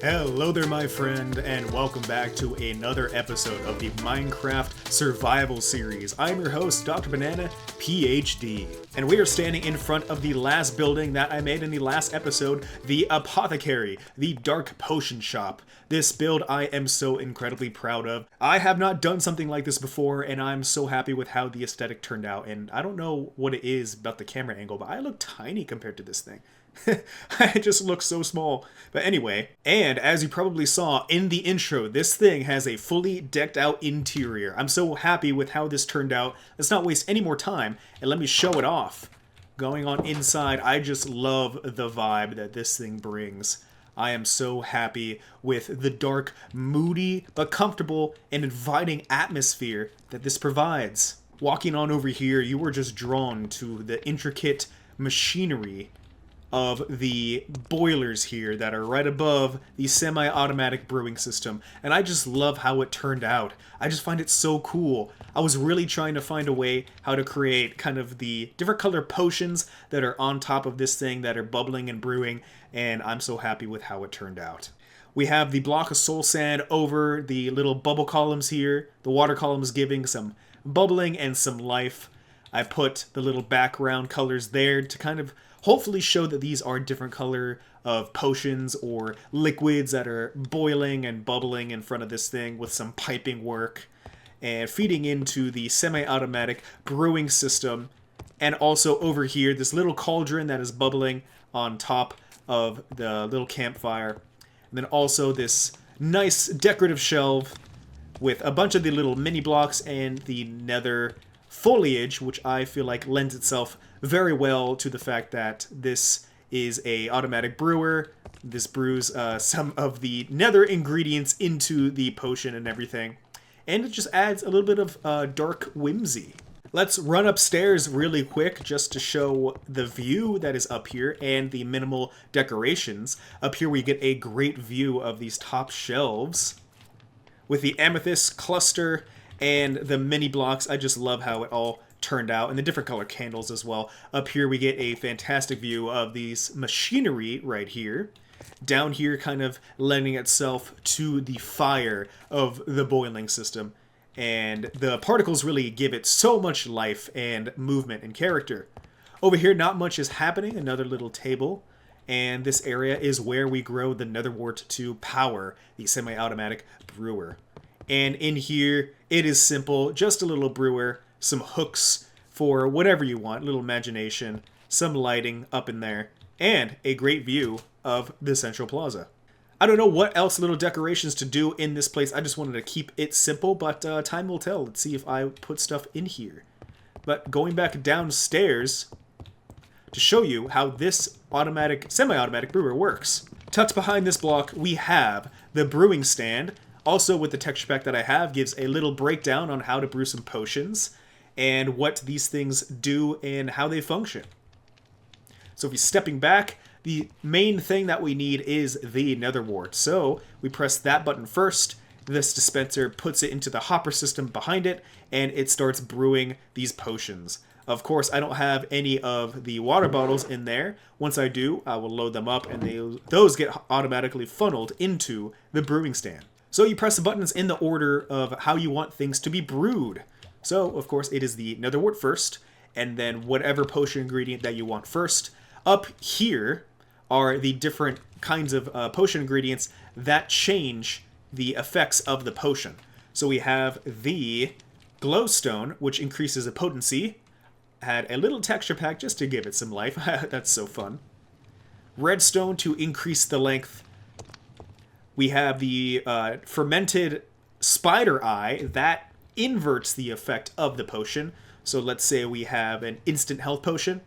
Hello there, my friend, and welcome back to another episode of the Minecraft Survival Series. I'm your host, Dr. Banana, PhD, and we are standing in front of the last building that I made in the last episode, the Apothecary, the Dark Potion Shop. This build I am so incredibly proud of. I have not done something like this before, and I'm so happy with how the aesthetic turned out, and I don't know what it is about the camera angle, but I look tiny compared to this thing. I just look so small. But anyway, and as you probably saw in the intro, this thing has a fully decked out interior. I'm so happy with how this turned out. Let's not waste any more time and let me show it off. Going on inside, I just love the vibe that this thing brings. I am so happy with the dark, moody, but comfortable and inviting atmosphere that this provides. Walking on over here, you were just drawn to the intricate machinery of the boilers here that are right above the semi-automatic brewing system, and I just love how it turned out. I just find it so cool. I was really trying to find a way how to create kind of the different color potions that are on top of this thing that are bubbling and brewing, and I'm so happy with how it turned out. We have the block of soul sand over the little bubble columns here. The water columns giving some bubbling and some life. I put the little background colors there to kind of hopefully show that these are different color of potions or liquids that are boiling and bubbling in front of this thing with some piping work and feeding into the semi-automatic brewing system. And also over here, this little cauldron that is bubbling on top of the little campfire. And then also this nice decorative shelf with a bunch of the little mini blocks and the nether foliage, which I feel like lends itself very well to the fact that this is a automatic brewer. This brews some of the nether ingredients into the potion and everything, and it just adds a little bit of dark whimsy. Let's run upstairs really quick just to show the view that is up here and the minimal decorations. Up here we get a great view of these top shelves with the amethyst cluster and the mini blocks. I just love how it all turned out, and the different color candles as well. Up here we get a fantastic view of these machinery right here. Down here kind of lending itself to the fire of the boiling system. And the particles really give it so much life and movement and character. Over here not much is happening, another little table. And this area is where we grow the nether wart to power the semi-automatic brewer. And in here, it is simple, just a little brewer, some hooks for whatever you want, a little imagination, some lighting up in there, and a great view of the central plaza. I don't know what else little decorations to do in this place. I just wanted to keep it simple, but time will tell. Let's see if I put stuff in here. But going back downstairs to show you how this semi-automatic brewer works. Tucked behind this block, we have the brewing stand. Also, with the texture pack that I have, gives a little breakdown on how to brew some potions and what these things do and how they function. So if you're stepping back, the main thing that we need is the nether wart. So we press that button first. This dispenser puts it into the hopper system behind it, and it starts brewing these potions. Of course, I don't have any of the water bottles in there. Once I do, I will load them up, and those get automatically funneled into the brewing stand. So you press the buttons in the order of how you want things to be brewed. So, of course, it is the nether wart first, and then whatever potion ingredient that you want first. Up here are the different kinds of potion ingredients that change the effects of the potion. So we have the glowstone, which increases the potency. Had a little texture pack just to give it some life. That's so fun. Redstone to increase the length. We have the fermented spider eye that inverts the effect of the potion. So let's say we have an instant health potion,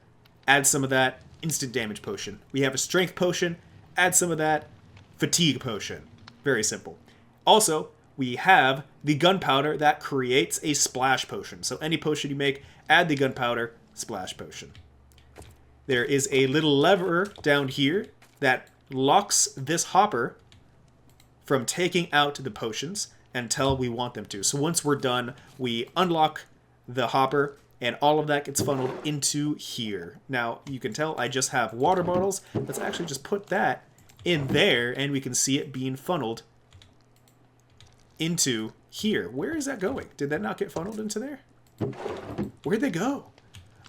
add some of that, instant damage potion. We have a strength potion, add some of that, fatigue potion. Very simple. Also, we have the gunpowder that creates a splash potion. So any potion you make, add the gunpowder, splash potion. There is a little lever down here that locks this hopper from taking out the potions until we want them to. So once we're done, we unlock the hopper, and all of that gets funneled into here. Now, you can tell I just have water bottles. Let's actually just put that in there, and we can see it being funneled into here. Where is that going? Did that not get funneled into there? Where'd they go?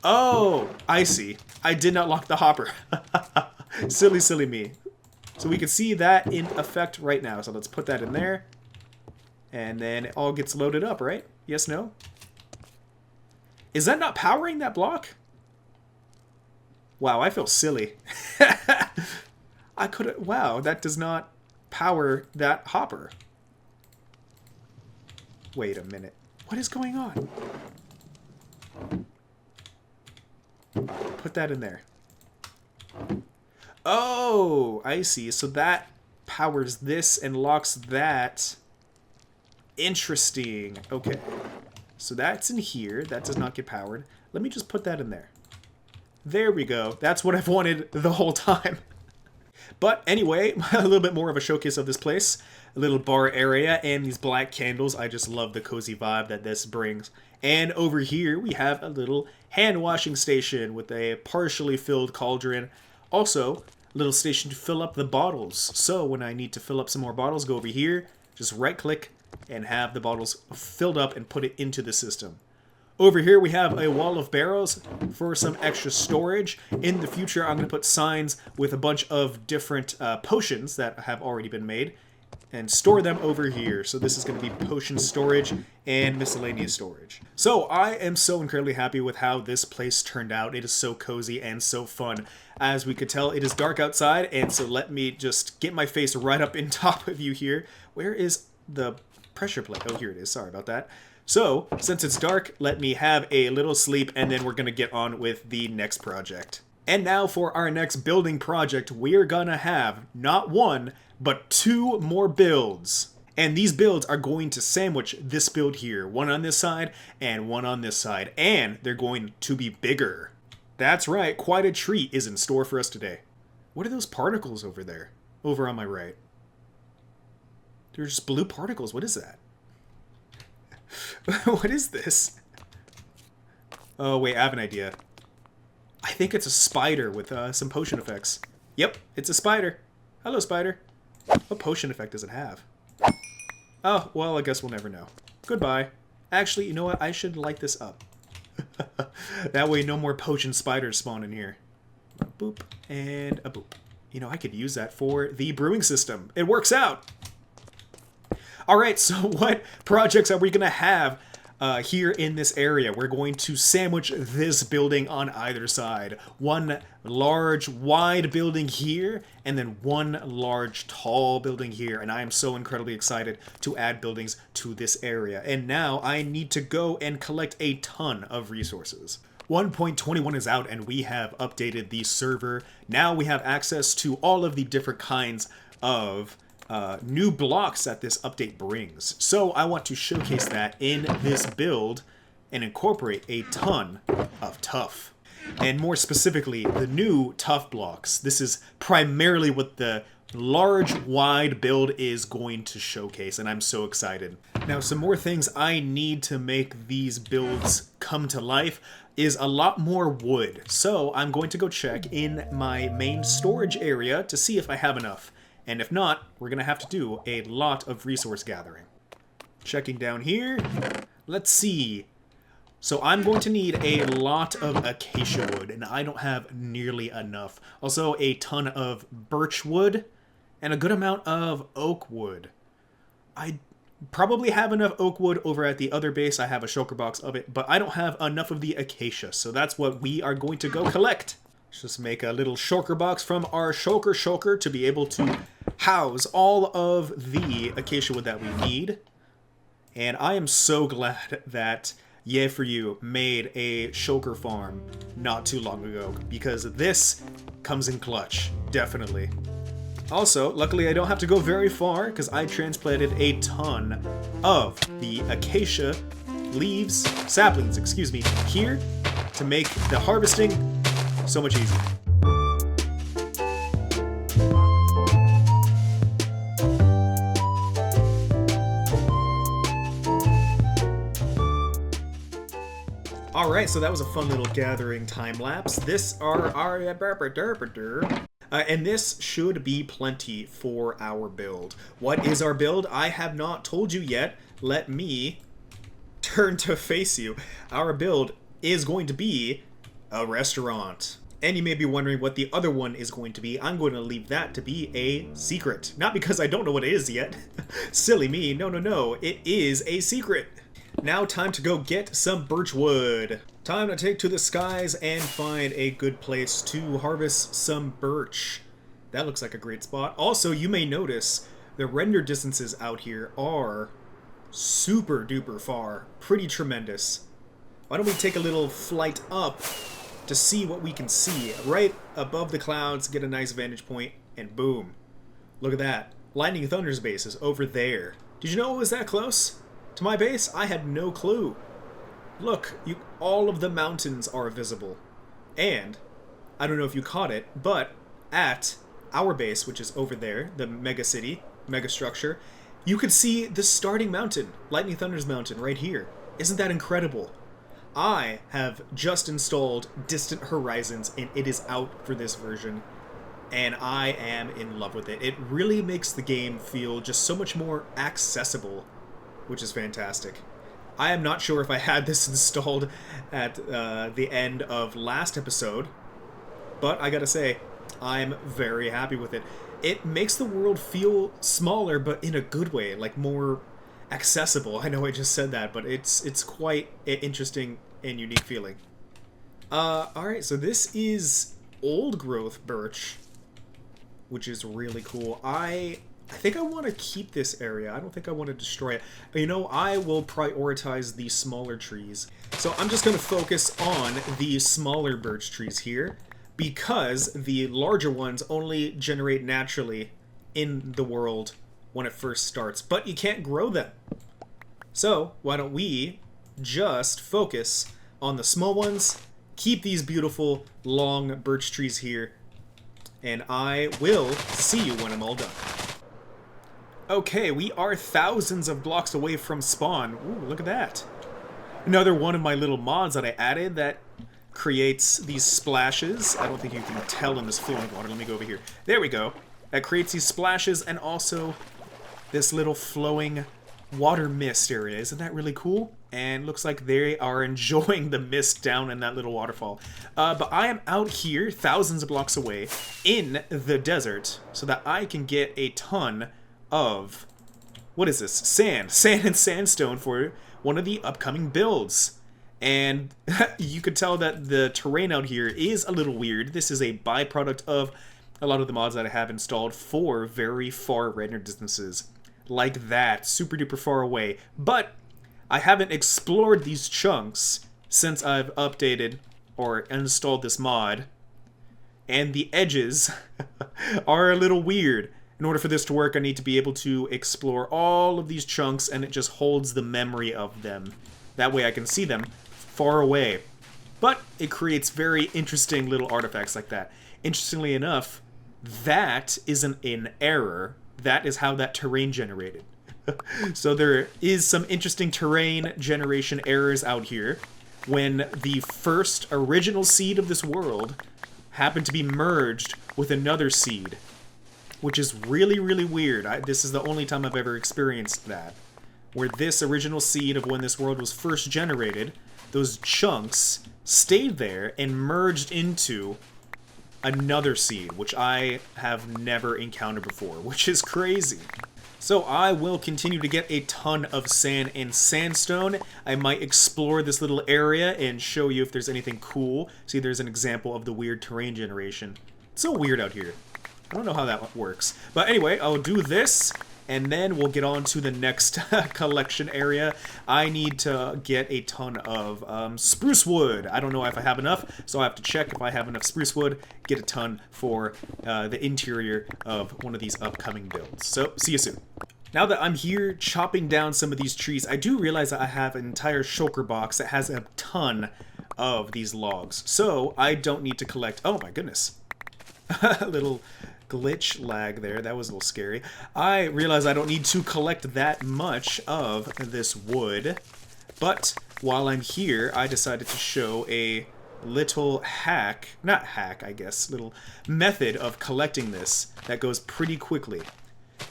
Oh, I see. I did not lock the hopper. Silly, silly me. So we can see that in effect right now. So let's put that in there. And then it all gets loaded up, right? Yes, no? Is that not powering that block? Wow, I feel silly. I could have... Wow, that does not power that hopper. Wait a minute. What is going on? Put that in there. Oh, I see. So that powers this and locks that. Interesting. Okay. So that's in here. That does not get powered. Let me just put that in there. There we go. That's what I've wanted the whole time. But anyway, a little bit more of a showcase of this place. A little bar area and these black candles. I just love the cozy vibe that this brings. And over here we have a little hand washing station with a partially filled cauldron. Also, a little station to fill up the bottles. So when I need to fill up some more bottles, go over here, just right click and have the bottles filled up and put it into the system. Over here we have a wall of barrels for some extra storage. In the future I'm going to put signs with a bunch of different potions that have already been made and store them over here. So this is going to be potion storage and miscellaneous storage. So I am so incredibly happy with how this place turned out. It is so cozy and so fun. As we could tell, it is dark outside, and so let me just get my face right up in top of you here. Where is the pressure plate? Oh, here it is. Sorry about that. So, since it's dark, let me have a little sleep, and then we're going to get on with the next project. And now for our next building project, we're going to have not one, but two more builds. And these builds are going to sandwich this build here. One on this side and one on this side. And they're going to be bigger. That's right, quite a treat is in store for us today. What are those particles over there? Over on my right. They're just blue particles. What is that? What is this? Oh, wait, I have an idea. I think it's a spider with some potion effects. Yep, it's a spider. Hello, spider. What potion effect does it have? Oh, well, I guess we'll never know. Goodbye. Actually, you know what? I should light this up. That way no more potion spiders spawn in here. A boop and a boop. You know, I could use that for the brewing system. It works out! Alright, so what projects are we going to have here in this area? We're going to sandwich this building on either side. One large, wide building here, and then one large, tall building here. And I am so incredibly excited to add buildings to this area. And now I need to go and collect a ton of resources. 1.21 is out, and we have updated the server. Now we have access to all of the different kinds of new blocks that this update brings. So I want to showcase that in this build and incorporate a ton of tuff. And more specifically, the new tuff blocks. This is primarily what the large, wide build is going to showcase, and I'm so excited. Now, some more things I need to make these builds come to life is a lot more wood. So I'm going to go check in my main storage area to see if I have enough. And if not, we're going to have to do a lot of resource gathering. Checking down here. Let's see. So I'm going to need a lot of acacia wood, and I don't have nearly enough. Also, a ton of birch wood, and a good amount of oak wood. I probably have enough oak wood over at the other base. I have a shulker box of it, but I don't have enough of the acacia, so that's what we are going to go collect. Let's just make a little shulker box from our shulker to be able to house all of the acacia wood that we need. And I am so glad that Yeah For You made a shulker farm not too long ago, because this comes in clutch, definitely. Also, luckily I don't have to go very far, because I transplanted a ton of the acacia leaves, saplings, excuse me, here to make the harvesting so much easier. Alright, so that was a fun little gathering time lapse. This are our And this should be plenty for our build. What is our build? I have not told you yet. Let me turn to face you. Our build is going to be a restaurant. And you may be wondering what the other one is going to be. I'm going to leave that to be a secret. Not because I don't know what it is yet. Silly me. No, no, no. It is a secret. Now time to go get some birch wood. Time to take to the skies and find a good place to harvest some birch. That looks like a great spot. Also, you may notice the render distances out here are super duper far. Pretty tremendous. Why don't we take a little flight up to see what we can see? Right above the clouds, get a nice vantage point, and boom. Look at that. Lightning Thunder's base is over there. Did you know it was that close to my base? I had no clue. Look, all of the mountains are visible. And, I don't know if you caught it, but at our base, which is over there, the mega city, mega structure, you could see the starting mountain, Lightning Thunder's mountain, right here. Isn't that incredible? I have just installed Distant Horizons, and it is out for this version, and I am in love with it. It really makes the game feel just so much more accessible, which is fantastic. I am not sure if I had this installed at the end of last episode, but I gotta say, I'm very happy with it. It makes the world feel smaller, but in a good way, like more accessible. I know I just said that, but it's quite an interesting and unique feeling. Alright, so this is old growth birch, which is really cool. I think I want to keep this area. I don't think I want to destroy it. But, you know, I will prioritize the smaller trees. So I'm just going to focus on the smaller birch trees here, because the larger ones only generate naturally in the world when it first starts, but you can't grow them. So why don't we just focus on the small ones, keep these beautiful long birch trees here, and I will see you when I'm all done. Okay, we are thousands of blocks away from spawn. Ooh, look at that. Another one of my little mods that I added that creates these splashes. I don't think you can tell in this flowing water. Let me go over here. There we go. That creates these splashes and also this little flowing water mist area. Isn't that really cool? And looks like they are enjoying the mist down in that little waterfall. But I am out here, thousands of blocks away, in the desert, so that I can get a ton of, what is this? Sand and sandstone for one of the upcoming builds. And you could tell that the terrain out here is a little weird. This is a byproduct of a lot of the mods that I have installed for very far render distances. Like that, super duper far away. But I haven't explored these chunks since I've updated or installed this mod. And the edges are a little weird. In order for this to work, I need to be able to explore all of these chunks, and it just holds the memory of them. That way I can see them far away. But it creates very interesting little artifacts like that. Interestingly enough, that isn't an error. That is how that terrain generated. So there is some interesting terrain generation errors out here when the first original seed of this world happened to be merged with another seed, which is really, really weird. This is the only time I've ever experienced that, where this original seed of when this world was first generated, those chunks stayed there and merged into another seed, which I have never encountered before, which is crazy. So I will continue to get a ton of sand and sandstone. I might explore this little area and show you if there's anything cool. See, there's an example of the weird terrain generation. It's so weird out here. I don't know how that works. But anyway, I'll do this, and then we'll get on to the next collection area. I need to get a ton of spruce wood. I don't know if I have enough, so I have to check if I have enough spruce wood, get a ton for the interior of one of these upcoming builds. So, see you soon. Now that I'm here chopping down some of these trees, I do realize that I have an entire shulker box that has a ton of these logs. So, I don't need to collect... Oh my goodness. A little glitch lag there. That was a little scary. I realize I don't need to collect that much of this wood, but while I'm here, I decided to show a little not hack, I guess, little method of collecting this that goes pretty quickly.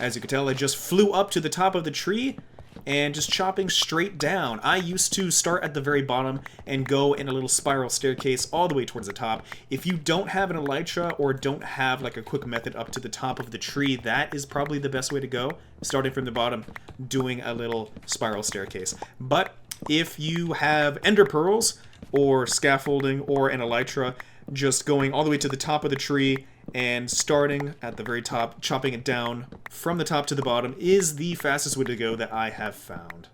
As you can tell, I just flew up to the top of the tree and just chopping straight down. I used to start at the very bottom and go in a little spiral staircase all the way towards the top. If you don't have an elytra or don't have like a quick method up to the top of the tree, that is probably the best way to go, starting from the bottom, doing a little spiral staircase. But if you have ender pearls or scaffolding or an elytra, just going all the way to the top of the tree and starting at the very top, chopping it down from the top to the bottom is the fastest way to go that I have found.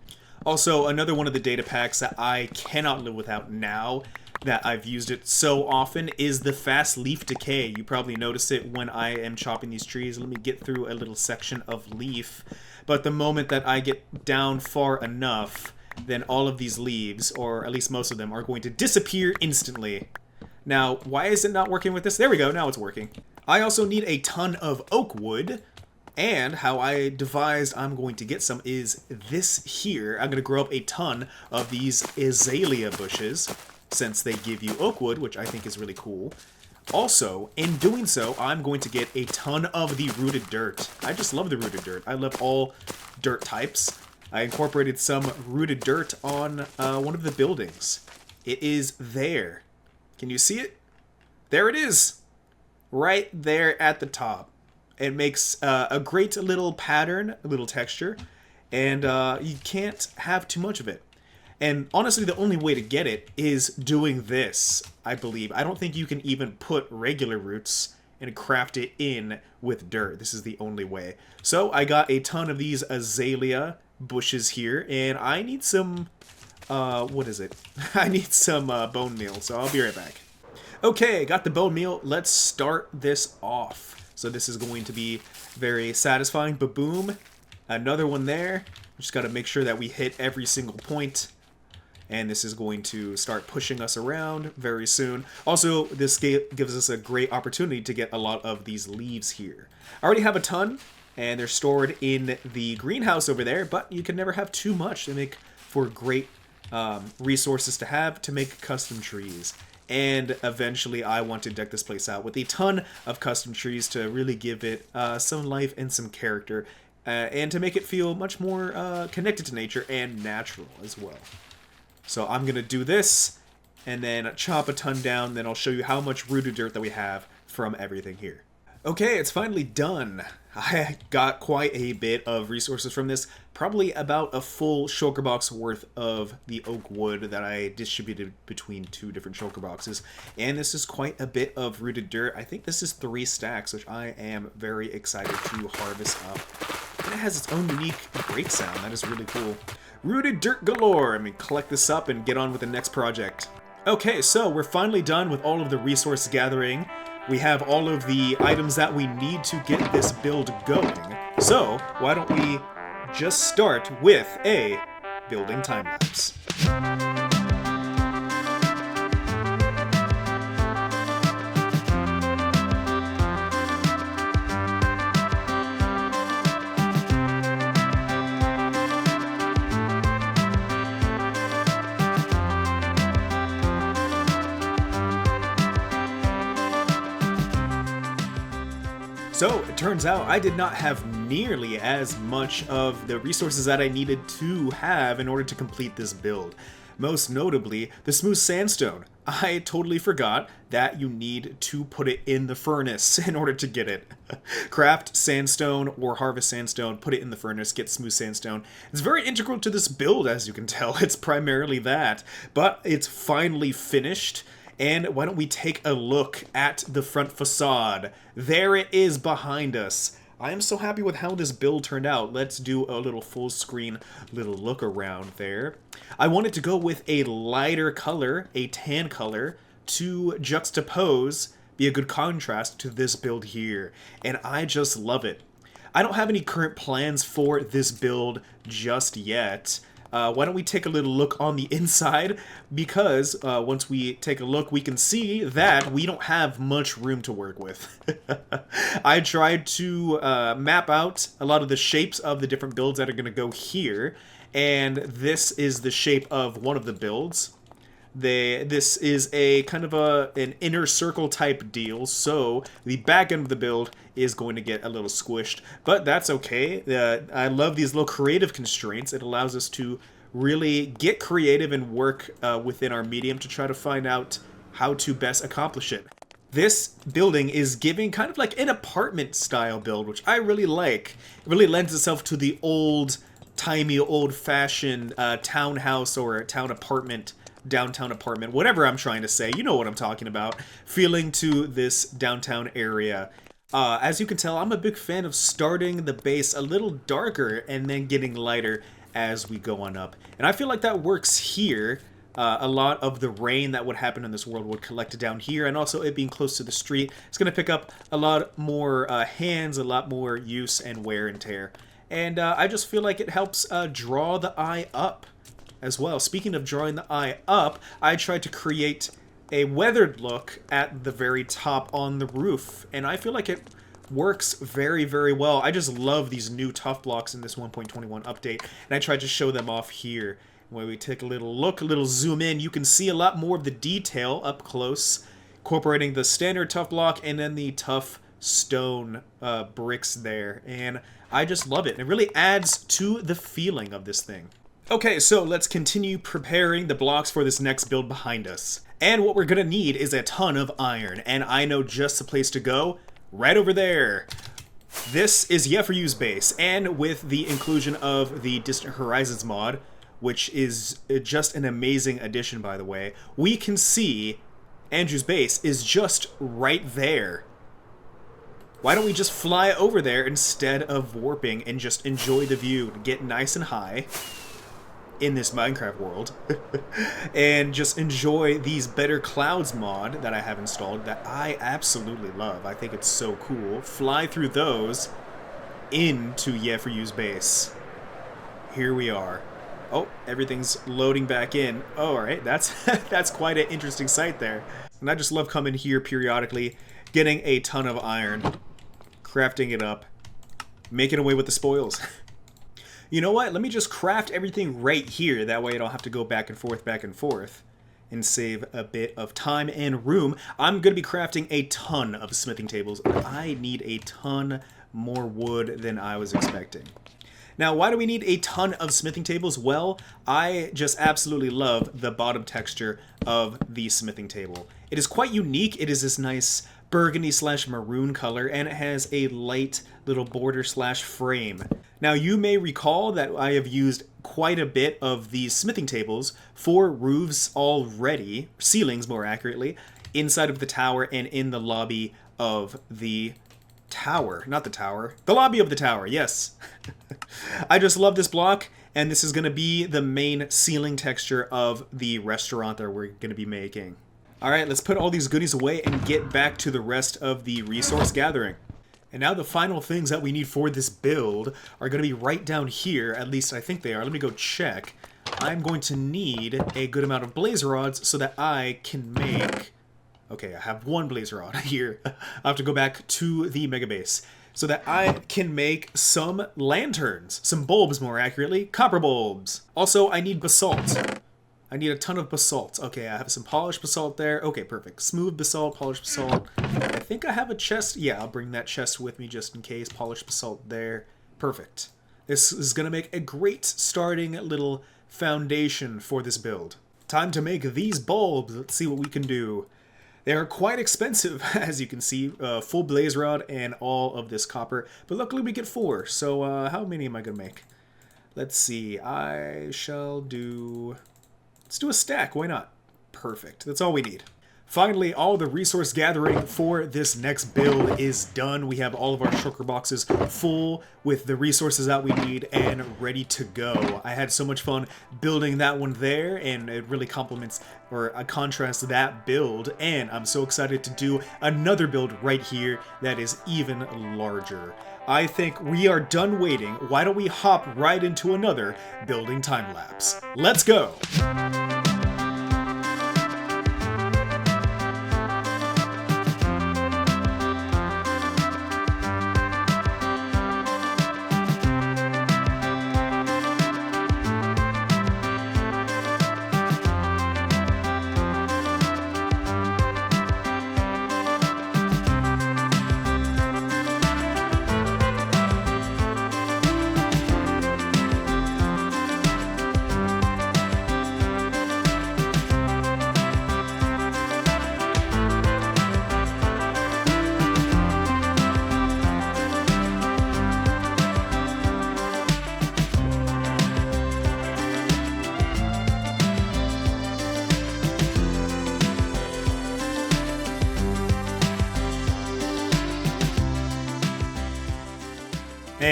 Also, another one of the data packs that I cannot live without now that I've used it so often is the fast leaf decay. You probably notice it when I am chopping these trees. Let me get through a little section of leaf. But the moment that I get down far enough, then all of these leaves, or at least most of them, are going to disappear instantly. Now, why is it not working with this? There we go, now it's working. I also need a ton of oak wood, and how I devised I'm going to get some is this here. I'm going to grow up a ton of these azalea bushes, since they give you oak wood, which I think is really cool. Also, in doing so, I'm going to get a ton of the rooted dirt. I just love the rooted dirt. I love all dirt types. I incorporated some rooted dirt on one of the buildings. It is there. Can you see it? There it is. Right there at the top. It makes a great little pattern, a little texture, and you can't have too much of it. And honestly, the only way to get it is doing this, I believe. I don't think you can even put regular roots and craft it in with dirt. This is the only way. So I got a ton of these azalea bushes here, and I need some... what is it? I need some bone meal, so I'll be right back. Okay, got the bone meal. Let's start this off. So this is going to be very satisfying. Ba-boom. Another one there. Just got to make sure that we hit every single point. And this is going to start pushing us around very soon. Also, this gives us a great opportunity to get a lot of these leaves here. I already have a ton, and they're stored in the greenhouse over there, but you can never have too much. They make for great resources to have to make custom trees. And eventually I want to deck this place out with a ton of custom trees to really give it some life and some character, and to make it feel much more connected to nature and natural as well. So I'm going to do this and then chop a ton down, then I'll show you how much rooted dirt that we have from everything here. Okay, it's finally done. I got quite a bit of resources from this, probably about a full shulker box worth of the oak wood that I distributed between 2 different shulker boxes. And this is quite a bit of rooted dirt. I think this is 3 stacks, which I am very excited to harvest up. And it has its own unique break sound. That is really cool. Rooted dirt galore. Let me collect this up and get on with the next project. Okay, so we're finally done with all of the resource gathering. We have all of the items that we need to get this build going. So, why don't we just start with a building time lapse. So, it turns out I did not have nearly as much of the resources that I needed to have in order to complete this build. Most notably, the smooth sandstone. I totally forgot that you need to put it in the furnace in order to get it. Craft sandstone or harvest sandstone, put it in the furnace, get smooth sandstone. It's very integral to this build, as you can tell. It's primarily that, but it's finally finished. And why don't we take a look at the front facade? There it is behind us. I am so happy with how this build turned out. Let's do a little full screen little look around there. I wanted to go with a lighter color, a tan color, to juxtapose, be a good contrast to this build here. And I just love it. I don't have any current plans for this build just yet. Why don't we take a little look on the inside, because once we take a look, we can see that we don't have much room to work with. I tried to map out a lot of the shapes of the different builds that are going to go here, and this is the shape of one of the builds. This is a kind of an inner circle type deal, so the back end of the build is going to get a little squished, but that's okay. I love these little creative constraints. It allows us to really get creative and work within our medium to try to find out how to best accomplish it. This building is giving kind of like an apartment style build, which I really like. It really lends itself to the old-timey, old-fashioned townhouse or town apartment, downtown apartment, whatever I'm trying to say. You know what I'm talking about. Feeling to this downtown area. As you can tell, I'm a big fan of starting the base a little darker and then getting lighter as we go on up. And I feel like that works here. A lot of the rain that would happen in this world would collect down here, and also it being close to the street, it's going to pick up a lot more hands, a lot more use and wear and tear. And I just feel like it helps draw the eye up as well. Speaking of drawing the eye up, I tried to create a weathered look at the very top on the roof, and I feel like it works very, very well. I just love these new tuff blocks in this 1.21 update, and I tried to show them off here. When we take a little look, a little zoom in, you can see a lot more of the detail up close, incorporating the standard tuff block and then the tuff stone bricks there. And I just love it. It really adds to the feeling of this thing. Okay, so let's continue preparing the blocks for this next build behind us. And what we're going to need is a ton of iron, and I know just the place to go, right over there. This is Yefu's base, and with the inclusion of the Distant Horizons mod, which is just an amazing addition, by the way, we can see Andrew's base is just right there. Why don't we just fly over there instead of warping and just enjoy the view, get nice and high in this Minecraft world, and just enjoy these Better Clouds mod that I have installed that I absolutely love. I think it's so cool. Fly through those into Yefu's base. Here we are. Oh, everything's loading back in. Oh, all right, that's that's quite an interesting sight there. And I just love coming here periodically, getting a ton of iron, crafting it up, making away with the spoils. You know what? Let me just craft everything right here. That way I don't have to go back and forth, and save a bit of time and room. I'm going to be crafting a ton of smithing tables. I need a ton more wood than I was expecting. Now, why do we need a ton of smithing tables? Well, I just absolutely love the bottom texture of the smithing table. It is quite unique. It is this nice burgundy/maroon color, and it has a light little border/frame. Now, you may recall that I have used quite a bit of these smithing tables for roofs already, ceilings more accurately, inside of the tower and in the lobby of the tower. Not the tower. The lobby of the tower, yes. I just love this block, and this is going to be the main ceiling texture of the restaurant that we're going to be making. Alright, let's put all these goodies away and get back to the rest of the resource gathering. And now the final things that we need for this build are going to be right down here, at least I think they are. Let me go check. I'm going to need a good amount of blaze rods so that I can make... Okay, I have one blaze rod here. I have to go back to the mega base so that I can make some lanterns, some bulbs more accurately, copper bulbs. Also, I need basalt. I need a ton of basalt. Okay, I have some polished basalt there. Okay, perfect. Smooth basalt, polished basalt. I think I have a chest. Yeah, I'll bring that chest with me just in case. Polished basalt there. Perfect. This is going to make a great starting little foundation for this build. Time to make these bulbs. Let's see what we can do. They are quite expensive, as you can see, full blaze rod and all of this copper. But luckily we get 4, so how many am I going to make? Let's see, I shall do... Let's do a stack, why not? Perfect, that's all we need. Finally, all the resource gathering for this next build is done. We have all of our shulker boxes full with the resources that we need and ready to go. I had so much fun building that one there, and it really complements or contrasts that build. And I'm so excited to do another build right here that is even larger. I think we are done waiting. Why don't we hop right into another building time lapse? Let's go!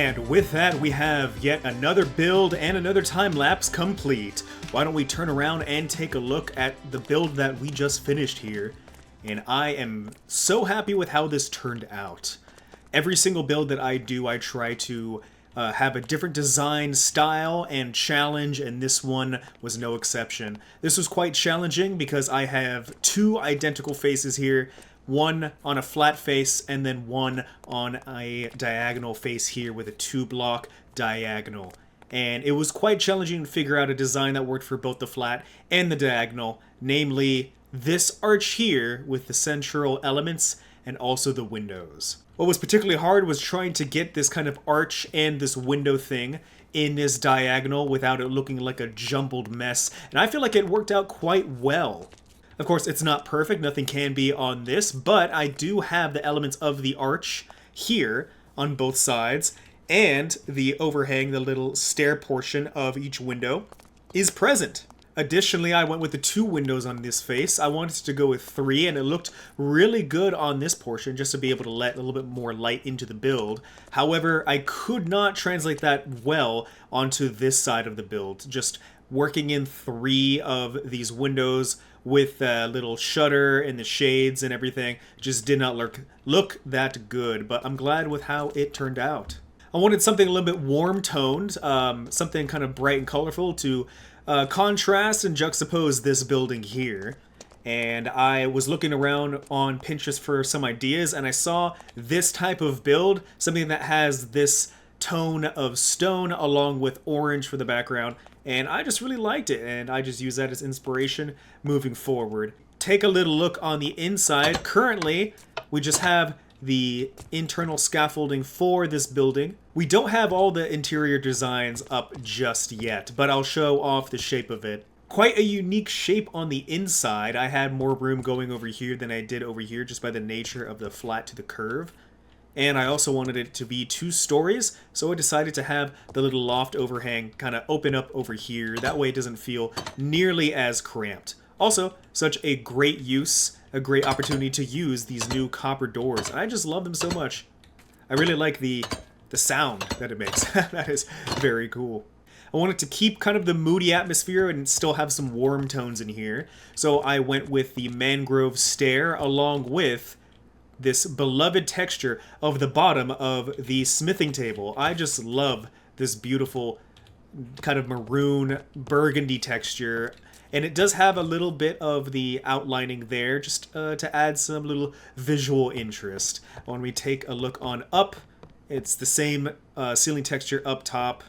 And with that, we have yet another build and another time lapse complete. Why don't we turn around and take a look at the build that we just finished here. And I am so happy with how this turned out. Every single build that I do, I try to have a different design style and challenge, and this one was no exception. This was quite challenging because I have two identical faces here. One on a flat face, and then one on a diagonal face here with a 2-block diagonal. And it was quite challenging to figure out a design that worked for both the flat and the diagonal, namely this arch here with the central elements and also the windows. What was particularly hard was trying to get this kind of arch and this window thing in this diagonal without it looking like a jumbled mess, and I feel like it worked out quite well. Of course, it's not perfect, nothing can be on this, but I do have the elements of the arch here on both sides, and the overhang, the little stair portion of each window, is present. Additionally, I went with the 2 windows on this face. I wanted to go with 3, and it looked really good on this portion just to be able to let a little bit more light into the build. However, I could not translate that well onto this side of the build. Just working in 3 of these windows with a little shutter and the shades and everything just did not look that good, but I'm glad with how it turned out. I wanted something a little bit warm toned, something kind of bright and colorful to contrast and juxtapose this building here. And I was looking around on Pinterest for some ideas, and I saw this type of build, something that has this tone of stone along with orange for the background, and I just really liked it, and I just use that as inspiration moving forward. Take a little look on the inside. Currently, we just have the internal scaffolding for this building. We don't have all the interior designs up just yet, but I'll show off the shape of it. Quite a unique shape on the inside. I had more room going over here than I did over here just by the nature of the flat to the curve. And I also wanted it to be 2 stories, so I decided to have the little loft overhang kind of open up over here. That way it doesn't feel nearly as cramped. Also, such a great use, a great opportunity to use these new copper doors. I just love them so much. I really like the sound that it makes. That is very cool. I wanted to keep kind of the moody atmosphere and still have some warm tones in here. So I went with the mangrove stair along with this beloved texture of the bottom of the smithing table. I just love this beautiful kind of maroon burgundy texture, and it does have a little bit of the outlining there just to add some little visual interest. When we take a look on up, it's the same ceiling texture up top,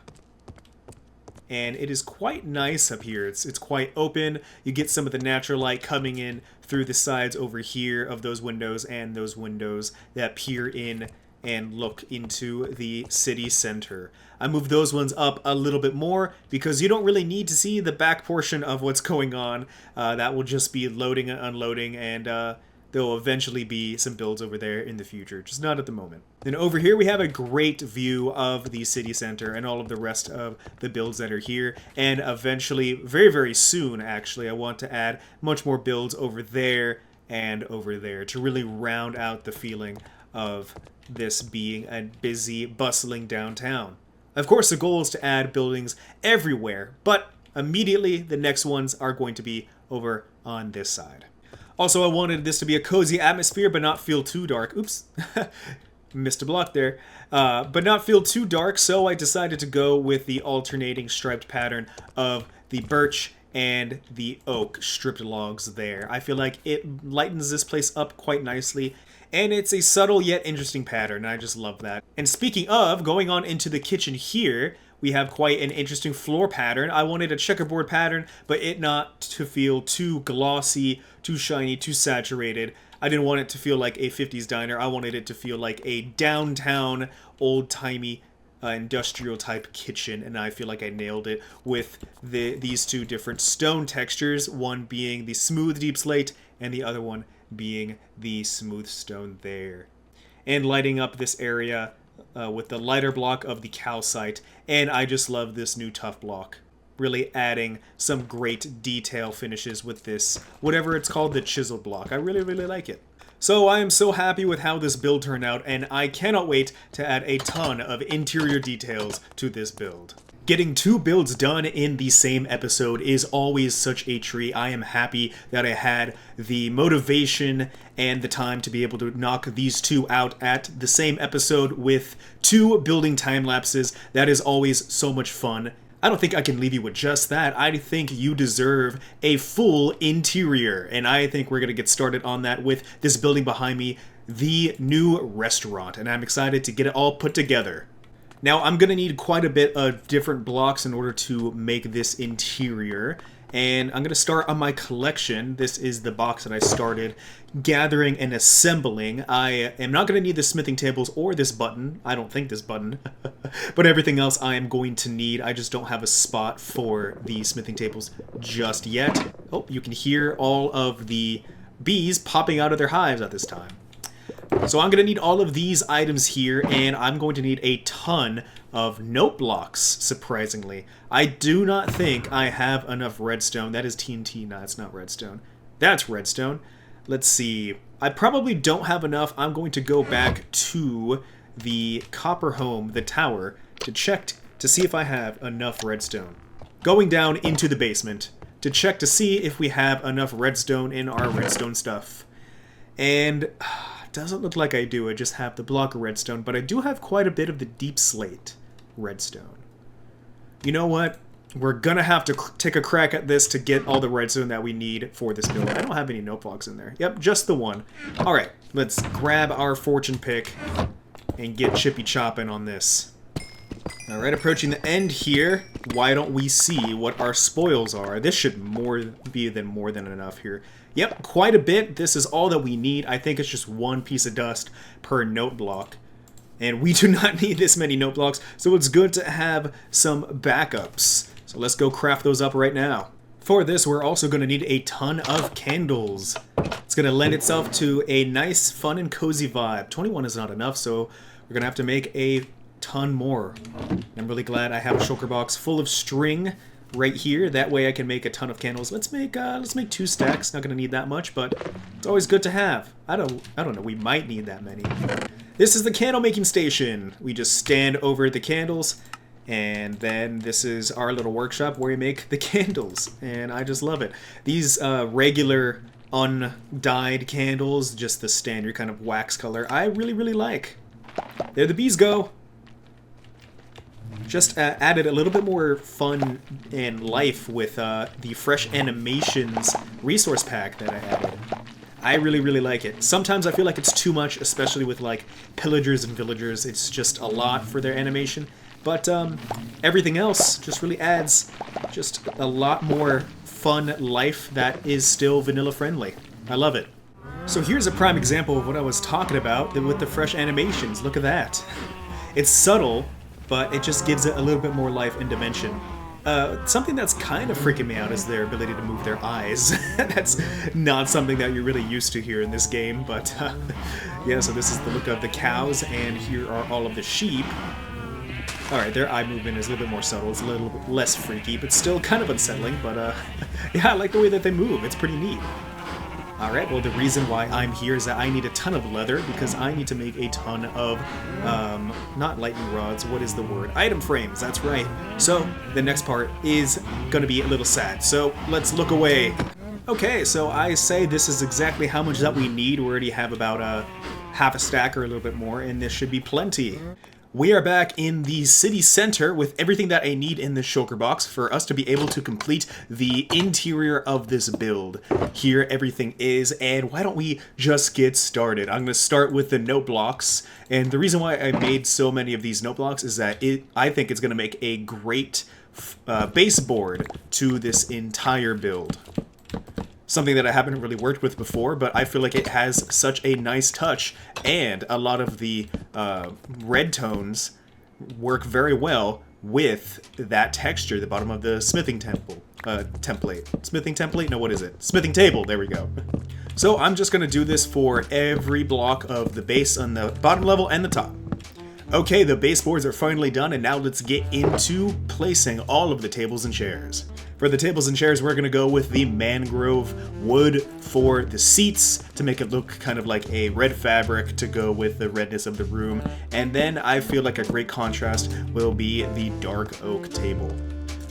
and it is quite nice up here. It's quite open. You get some of the natural light coming in through the sides over here of those windows and those windows that peer in and look into the city center. I moved those ones up a little bit more because you don't really need to see the back portion of what's going on. That will just be loading and unloading, and there will eventually be some builds over there in the future, just not at the moment. Then over here we have a great view of the city center and all of the rest of the builds that are here, and eventually, very, very soon actually, I want to add much more builds over there and over there to really round out the feeling of this being a busy, bustling downtown. Of course, the goal is to add buildings everywhere, but immediately the next ones are going to be over on this side. Also, I wanted this to be a cozy atmosphere, but not feel too dark. Oops, missed a block there. But not feel too dark, so I decided to go with the alternating striped pattern of the birch and the oak stripped logs there. I feel like it lightens this place up quite nicely, and it's a subtle yet interesting pattern, and I just love that. And speaking of, going on into the kitchen here, we have quite an interesting floor pattern. I wanted a checkerboard pattern, but it not to feel too glossy, too shiny, too saturated. I didn't want it to feel like a 50s diner. I wanted it to feel like a downtown, old-timey, industrial type kitchen, and I feel like I nailed it with these 2 different stone textures, one being the smooth deep slate and the other one being the smooth stone there. And lighting up this area with the lighter block of the calcite, and I just love this new tuff block. Really adding some great detail finishes with this, whatever it's called, the chiseled block. I really, really like it. So I am so happy with how this build turned out, and I cannot wait to add a ton of interior details to this build. Getting 2 builds done in the same episode is always such a treat. I am happy that I had the motivation and the time to be able to knock these 2 out at the same episode with 2 building time lapses. That is always so much fun. I don't think I can leave you with just that. I think you deserve a full interior, and I think we're going to get started on that with this building behind me, the new restaurant, and I'm excited to get it all put together. Now, I'm going to need quite a bit of different blocks in order to make this interior, and I'm going to start on my collection. This is the box that I started gathering and assembling. I am not going to need the smithing tables or this button. I don't think this button. But everything else I am going to need. I just don't have a spot for the smithing tables just yet. Oh, you can hear all of the bees popping out of their hives at this time. So I'm going to need all of these items here, and I'm going to need a ton of note blocks, surprisingly. I do not think I have enough redstone. That is TNT. No, it's not redstone. That's redstone. Let's see. I probably don't have enough. I'm going to go back to the copper home, the tower, to check to see if I have enough redstone. Going down into the basement to check to see if we have enough redstone in our redstone stuff. And doesn't look like I do. I just have the block of redstone, but I do have quite a bit of the deep slate redstone. You know what? We're gonna have to take a crack at this to get all the redstone that we need for this build. I don't have any note blocks in there. Yep, just the one. Alright, let's grab our fortune pick and get chippy chopping on this. Alright, approaching the end here. Why don't we see what our spoils are? This should be more than enough here. Yep, quite a bit. This is all that we need. I think it's just 1 piece of dust per note block. And we do not need this many note blocks, so it's good to have some backups. So let's go craft those up right now. For this, we're also going to need a ton of candles. It's going to lend itself to a nice, fun, and cozy vibe. 21 is not enough, so we're going to have to make a ton more. I'm really glad I have a shulker box full of string right here. That way I can make a ton of candles. Let's make 2 stacks. Not going to need that much, but it's always good to have. I don't know. We might need that many. This is the candle making station. We just stand over the candles, and then this is our little workshop where we make the candles, and I just love it. These regular undyed candles, just the standard kind of wax color, I really, really like. There the bees go. Just added a little bit more fun and life with the Fresh Animations resource pack that I added. I really, really like it. Sometimes I feel like it's too much, especially with like pillagers and villagers. It's just a lot for their animation. But everything else just really adds just a lot more fun life that is still vanilla friendly. I love it. So here's a prime example of what I was talking about with the Fresh Animations. Look at that. It's subtle, but it just gives it a little bit more life and dimension. Something that's kind of freaking me out is their ability to move their eyes. That's not something that you're really used to here in this game, but yeah, so this is the look of the cows, and here are all of the sheep. Alright, their eye movement is a little bit more subtle, it's a little bit less freaky, but still kind of unsettling, but yeah, I like the way that they move, it's pretty neat. Alright, well the reason why I'm here is that I need a ton of leather, because I need to make a ton of, not lightning rods, what is the word? Item frames, that's right. So, the next part is gonna be a little sad, so let's look away. Okay, so I say this is exactly how much that we need. We already have about half a stack or a little bit more, and this should be plenty. We are back in the city center with everything that I need in the shulker box for us to be able to complete the interior of this build. Here everything is, and why don't we just get started? I'm going to start with the note blocks, and the reason why I made so many of these note blocks is that I think it's going to make a great baseboard to this entire build. Something that I haven't really worked with before, but I feel like it has such a nice touch, and a lot of the red tones work very well with that texture, the bottom of the smithing template. Smithing template? No, what is it? Smithing table, there we go. So I'm just going to do this for every block of the base on the bottom level and the top. Okay, the baseboards are finally done, and now let's get into placing all of the tables and chairs. For the tables and chairs, we're going to go with the mangrove wood for the seats to make it look kind of like a red fabric to go with the redness of the room. And then I feel like a great contrast will be the dark oak table.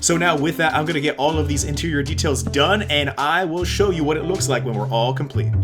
So now with that, I'm going to get all of these interior details done, and I will show you what it looks like when we're all complete.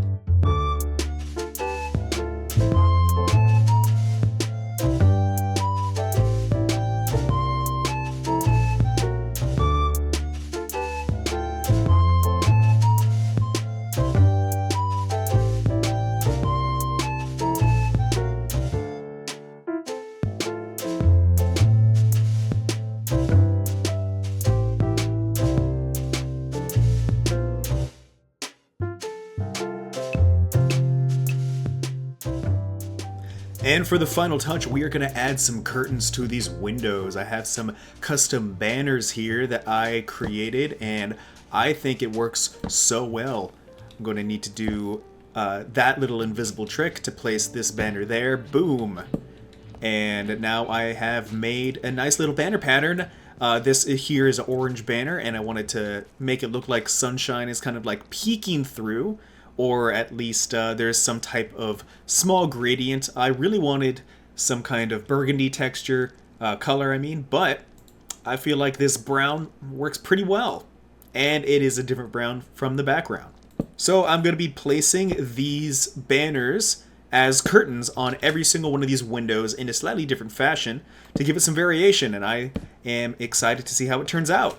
And for the final touch, we are going to add some curtains to these windows. I have some custom banners here that I created, and I think it works so well. I'm going to need to do that little invisible trick to place this banner there. Boom! And now I have made a nice little banner pattern. This here is an orange banner, and I wanted to make it look like sunshine is kind of like peeking through. Or at least there's some type of small gradient. I really wanted some kind of burgundy texture, color but I feel like this brown works pretty well. And it is a different brown from the background. So I'm going to be placing these banners as curtains on every single one of these windows in a slightly different fashion to give it some variation, and I am excited to see how it turns out.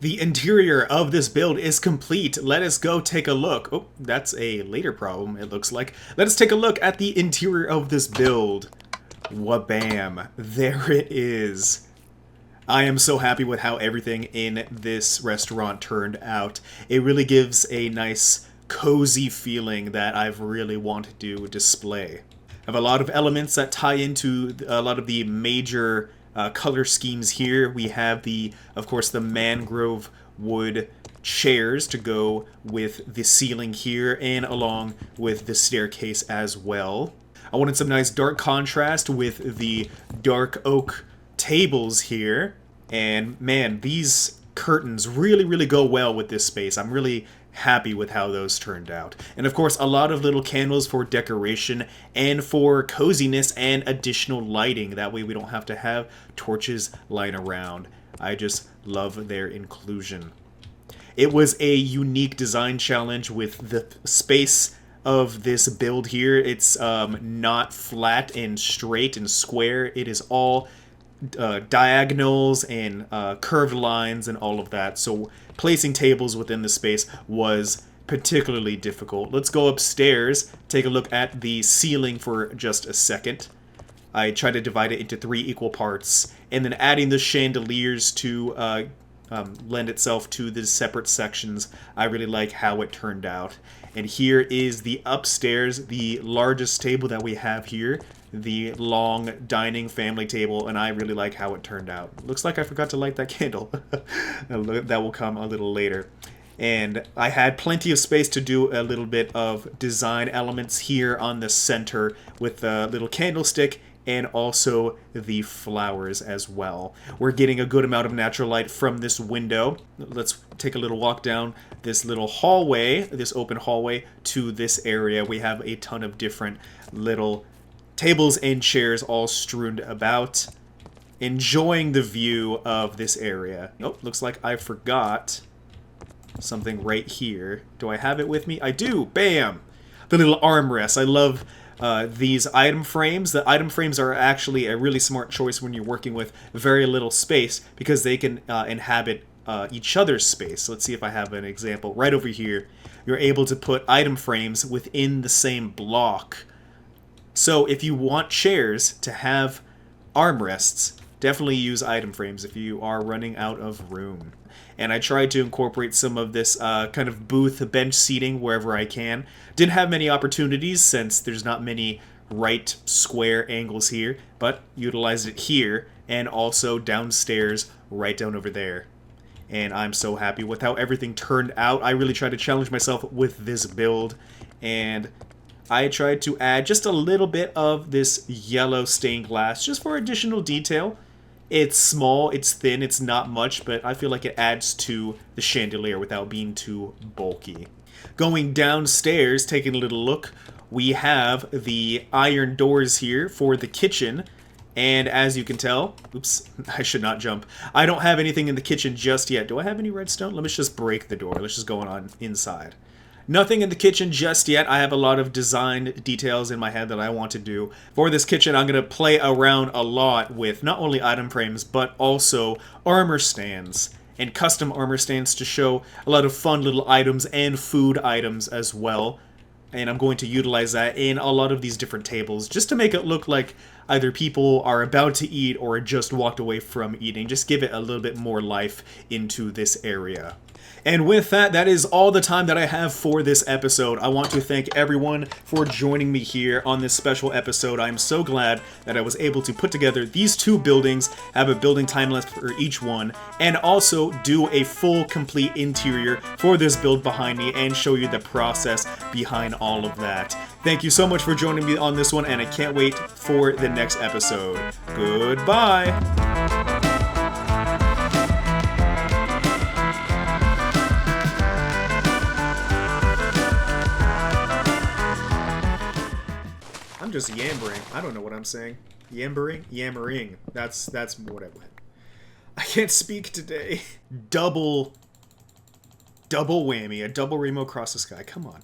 The interior of this build is complete. Let us go take a look. Oh, that's a later problem, it looks like. Let us take a look at the interior of this build. Wabam. There it is. I am so happy with how everything in this restaurant turned out. It really gives a nice, cozy feeling that I've really wanted to display. I have a lot of elements that tie into a lot of the major color schemes here. We have of course, the mangrove wood chairs to go with the ceiling here and along with the staircase as well. I wanted some nice dark contrast with the dark oak tables here. And man, these curtains really go well with this space. I'm really happy with how those turned out. And of course, a lot of little candles for decoration and for coziness and additional lighting. That way we don't have to have torches lying around. I just love their inclusion. It was a unique design challenge with the space of this build here. It's not flat and straight and square. It is all diagonals and curved lines and all of that. So placing tables within the space was particularly difficult. Let's go upstairs, take a look at the ceiling for just a second. I tried to divide it into 3 equal parts, and then adding the chandeliers to lend itself to the separate sections. I really like how it turned out. And here is the upstairs, the largest table that we have here, the long dining family table, and I really like how it turned out. Looks like I forgot to light that candle. That will come a little later. And I had plenty of space to do a little bit of design elements here on the center with the little candlestick and also the flowers as well. We're getting a good amount of natural light from this window. Let's take a little walk down this little hallway, this open hallway, to this area. We have a ton of different little tables and chairs all strewn about, enjoying the view of this area. Oh, looks like I forgot something right here. Do I have it with me? I do! Bam! The little armrest. I love these item frames. The item frames are actually a really smart choice when you're working with very little space because they can inhabit each other's space. Let's see if I have an example. Right over here, you're able to put item frames within the same block. So if you want chairs to have armrests, definitely use item frames if you are running out of room. And I tried to incorporate some of this kind of booth bench seating wherever I can. Didn't have many opportunities since there's not many right square angles here, but utilized it here and also downstairs right down over there. And I'm so happy with how everything turned out. I really tried to challenge myself with this build, and I tried to add just a little bit of this yellow stained glass just for additional detail. It's small, it's thin, it's not much, but I feel like it adds to the chandelier without being too bulky. Going downstairs, taking a little look, we have the iron doors here for the kitchen. And as you can tell, oops, I should not jump. I don't have anything in the kitchen just yet. Do I have any redstone? Let me just break the door. Let's just go on inside. Nothing in the kitchen just yet. I have a lot of design details in my head that I want to do. For this kitchen, I'm going to play around a lot with not only item frames, but also armor stands and custom armor stands to show a lot of fun little items and food items as well. And I'm going to utilize that in a lot of these different tables just to make it look like either people are about to eat or just walked away from eating. Just give it a little bit more life into this area. And with that, that is all the time that I have for this episode. I want to thank everyone for joining me here on this special episode. I'm so glad that I was able to put together these two buildings, have a building time lapse for each one, and also do a full, complete interior for this build behind me and show you the process behind all of that. Thank you so much for joining me on this one, and I can't wait for the next episode. Goodbye! I'm just yammering. I don't know what I'm saying. Yammering. That's what I went. I can't speak today. Double whammy. A double rainbow across the sky. Come on.